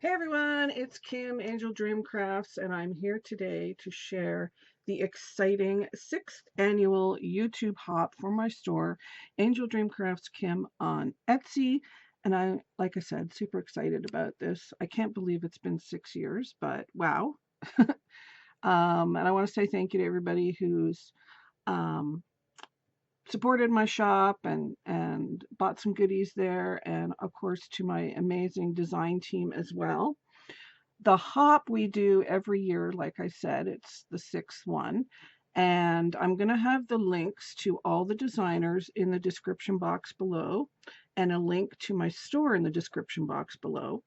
Hey everyone, it's Kim, Angeldreamcrafts, and I'm here today to share the exciting 6th annual YouTube hop for my store, AngeldreamcraftsKim on Etsy. And like I said, super excited about this. I can't believe it's been 6 years, but wow. And I want to say thank you to everybody who's um, supported my shop and bought some goodies there, and of course to my amazing design team as well. The hop we do every year, like I said, it's the 6th one. And I'm going to have the links to all the designers in the description box below, and a link to my store in the description box below.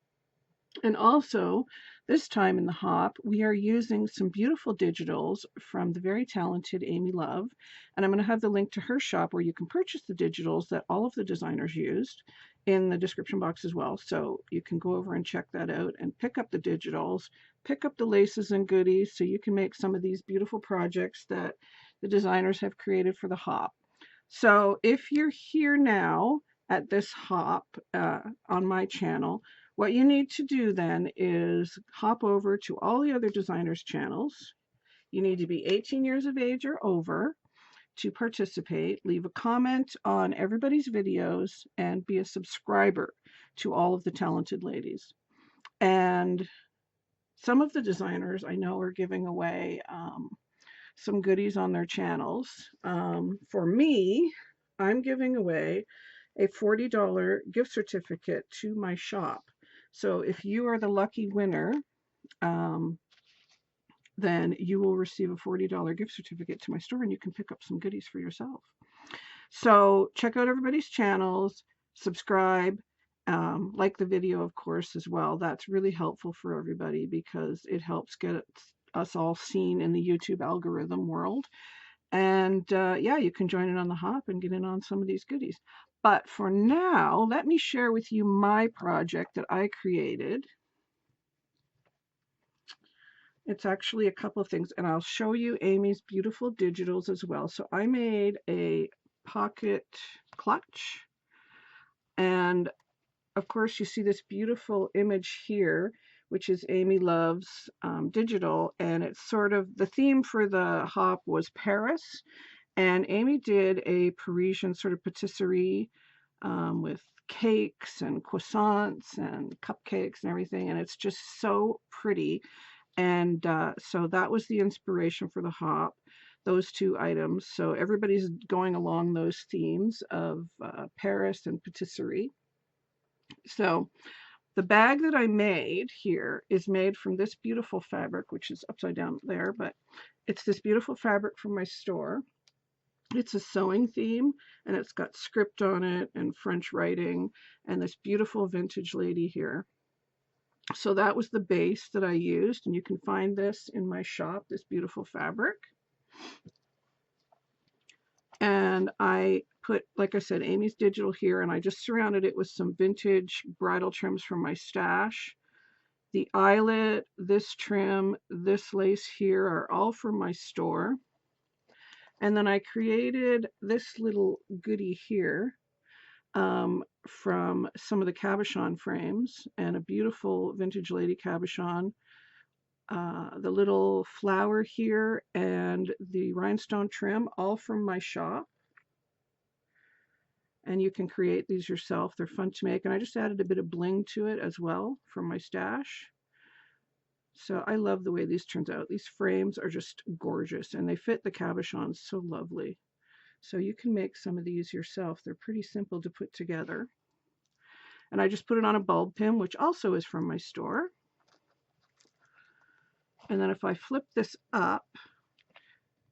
And also, this time in the hop, we are using some beautiful digitals from the very talented Amy Love. And I'm going to have the link to her shop where you can purchase the digitals that all of the designers used in the description box as well. So you can go over and check that out and pick up the digitals, pick up the laces and goodies so you can make some of these beautiful projects that the designers have created for the hop. So if you're here now at this hop on my channel, what you need to do then is hop over to all the other designers' channels. You need to be 18 years of age or over to participate. Leave a comment on everybody's videos and be a subscriber to all of the talented ladies. And some of the designers I know are giving away some goodies on their channels. For me, I'm giving away a $40 gift certificate to my shop. So if you are the lucky winner, um, then you will receive a $40 gift certificate to my store and you can pick up some goodies for yourself. So check out everybody's channels, subscribe, like the video, of course, as well. That's really helpful for everybody because it helps get us all seen in the YouTube algorithm world. And yeah, you can join in on the hop and get in on some of these goodies. But for now, let me share with you my project that I created. It's actually a couple of things, and I'll show you Amy's beautiful digitals as well. So I made a pocket clutch, and of course you see this beautiful image here, which is Amy Love's digital, and it's sort of the theme for the hop was Paris. And Amy did a Parisian sort of patisserie with cakes and croissants and cupcakes and everything. And it's just so pretty. And so that was the inspiration for the hop, those two items. So everybody's going along those themes of Paris and patisserie. So the bag that I made here is made from this beautiful fabric, which is upside down there, but it's this beautiful fabric from my store. It's a sewing theme, and it's got script on it and French writing and this beautiful vintage lady here. So that was the base that I used, and you can find this in my shop, this beautiful fabric. And I put, like I said, Amy's digital here, and I just surrounded it with some vintage bridal trims from my stash. The eyelet, this trim, this lace here are all from my store. And then I created this little goodie here from some of the cabochon frames, and a beautiful vintage lady cabochon. The little flower here and the rhinestone trim, all from my shop. And you can create these yourself. They're fun to make. And I just added a bit of bling to it as well from my stash. So I love the way these turns out. These frames are just gorgeous, and they fit the cabochons so lovely. So you can make some of these yourself. They're pretty simple to put together. And I just put it on a bulb pin, which also is from my store. And then if I flip this up,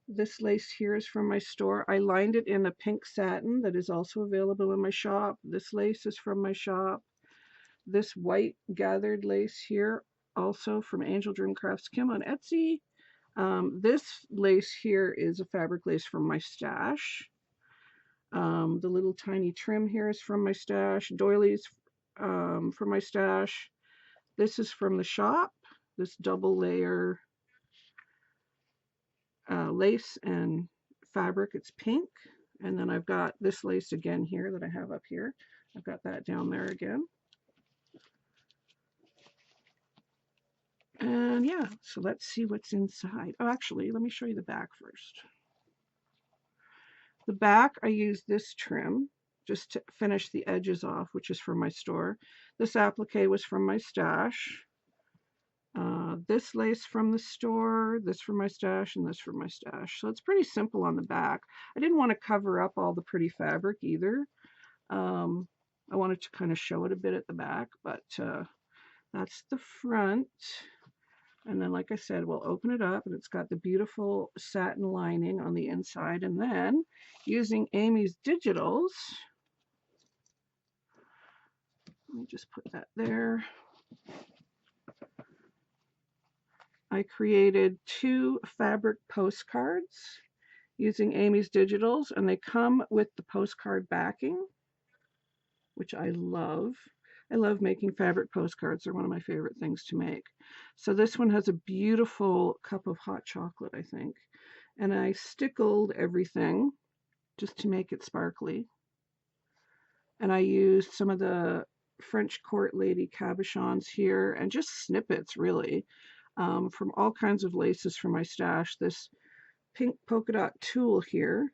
this lace here is from my store. I lined it in a pink satin that is also available in my shop. This lace is from my shop. This white gathered lace here, also from AngeldreamcraftsKim on Etsy. This lace here is a fabric lace from my stash. The little tiny trim here is from my stash. Doilies from my stash. This is from the shop. This double layer lace and fabric. It's pink. And then I've got this lace again here that I have up here. I've got that down there again. yeah, so let's see what's inside. Oh, actually, let me show you the back first. The back, I used this trim just to finish the edges off, which is from my store. This applique was from my stash. This lace from the store, this from my stash, and this from my stash. So it's pretty simple on the back. I didn't want to cover up all the pretty fabric either. I wanted to kind of show it a bit at the back, but that's the front. And then, like I said, we'll open it up, and it's got the beautiful satin lining on the inside. And then, using Amy's Digitals, let me just put that there. I created 2 fabric postcards using Amy's Digitals, and they come with the postcard backing, which I love. I love making fabric postcards. They're one of my favorite things to make. So this one has a beautiful cup of hot chocolate, I think. And I stickled everything just to make it sparkly. And I used some of the French court lady cabochons here, and just snippets, really, from all kinds of laces from my stash. This pink polka dot tulle here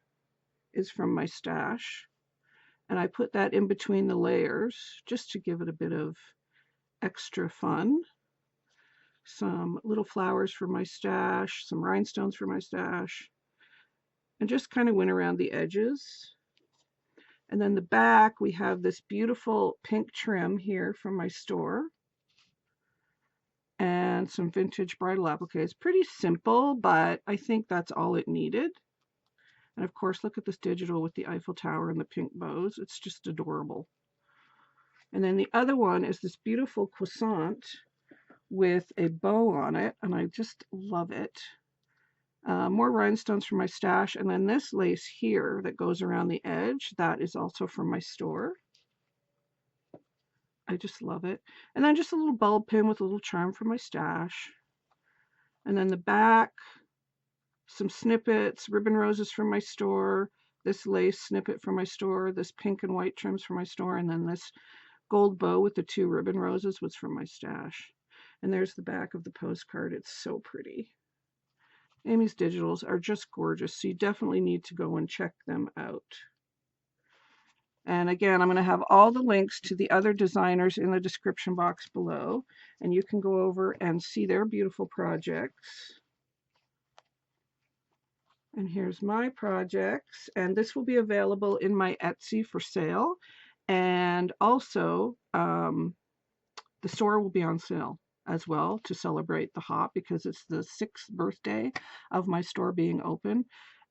is from my stash. And I put that in between the layers just to give it a bit of extra fun. Some little flowers from my stash, some rhinestones from my stash, and just kind of went around the edges. And then the back, we have this beautiful pink trim here from my store, and some vintage bridal appliques. Pretty simple, but I think that's all it needed. And of course, look at this digital with the Eiffel Tower and the pink bows. It's just adorable. And then the other one is this beautiful croissant with a bow on it, and I just love it. More rhinestones from my stash, and then this lace here that goes around the edge, that is also from my store. I just love it. And then just a little bulb pin with a little charm from my stash. And then the back, some snippets, ribbon roses from my store, this lace snippet from my store, this pink and white trims from my store, and then this gold bow with the 2 ribbon roses was from my stash. And there's the back of the postcard. It's so pretty. Amy's Digitals are just gorgeous, so you definitely need to go and check them out. And again, I'm going to have all the links to the other designers in the description box below, and you can go over and see their beautiful projects. And here's my projects, and this will be available in my Etsy for sale, and also the store will be on sale as well to celebrate the hop, because it's the 6th birthday of my store being open.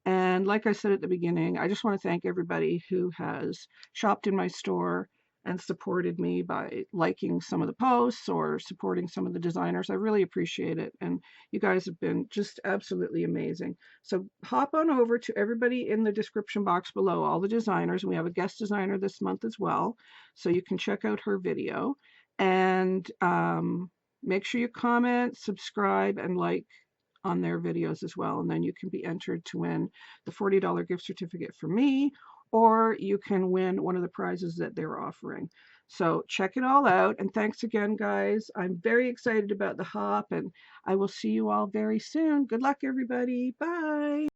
And like I said at the beginning, I just want to thank everybody who has shopped in my store and supported me by liking some of the posts or supporting some of the designers. I really appreciate it, and you guys have been just absolutely amazing. So hop on over to everybody in the description box below, all the designers, and we have a guest designer this month as well, so you can check out her video. And make sure you comment, subscribe, and like on their videos as well, and then you can be entered to win the $40 gift certificate from me, or you can win one of the prizes that they're offering. So check it all out, and thanks again, guys. I'm very excited about the hop, and I will see you all very soon. Good luck, everybody. Bye.